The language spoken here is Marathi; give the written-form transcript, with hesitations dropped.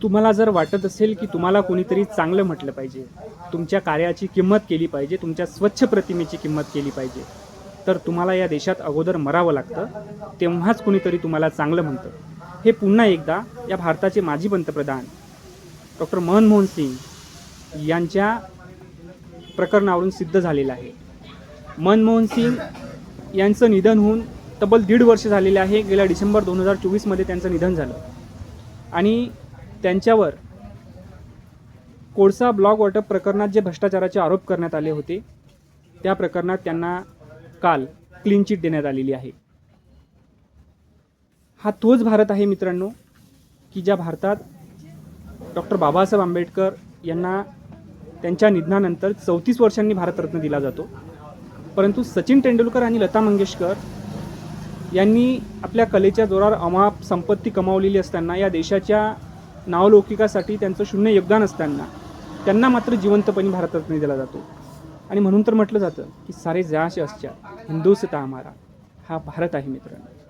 तुम्हाला जर वाटत असेल की तुम्हाला कोणीतरी चांगलं म्हटलं पाहिजे, तुमच्या कार्याची किंमत केली पाहिजे, तुमच्या स्वच्छ प्रतिमेची किंमत केली पाहिजे, तर तुम्हाला या देशात अगोदर मरावं लागतं, तेव्हाच कुणीतरी तुम्हाला चांगलं म्हणतं. हे पुन्हा एकदा या भारताचे माजी पंतप्रधान डॉक्टर मनमोहन सिंग यांच्या प्रकरणावरून सिद्ध झालेलं आहे. मनमोहन सिंग यांचं निधन होऊन तब्बल 1.5 वर्ष झालेले आहे. गेल्या डिसेंबर 2024 त्यांचं निधन झालं आणि त्यांच्यावर कोळसा ब्लॉक वाटप प्रकरणात जे भ्रष्टाचाराचे आरोप करण्यात आले होते, त्या प्रकरणात त्यांना काल क्लीन चिट देण्यात आलेली आहे. हा तोच भारत आहे मित्रांनो, की ज्या भारतात डॉक्टर बाबासाहेब आंबेडकर यांना त्यांच्या निधनानंतर 34 वर्षांनी भारतरत्न दिला जातो. परंतु सचिन तेंडुलकर आणि लता मंगेशकर यांनी आपल्या कलेच्या जोरावर अमाप संपत्ती कमावलेली असताना, या देशाच्या नावलौकिकासाठी त्यांचं शून्य योगदान असताना त्यांना मात्र जिवंतपणे भारतरत्न दिला जातो. आणि म्हणून तर म्हटलं जातं की सारे जहाँ से अच्छा हिंदुस्तान हमारा. हा भारत आहे मित्रांनो.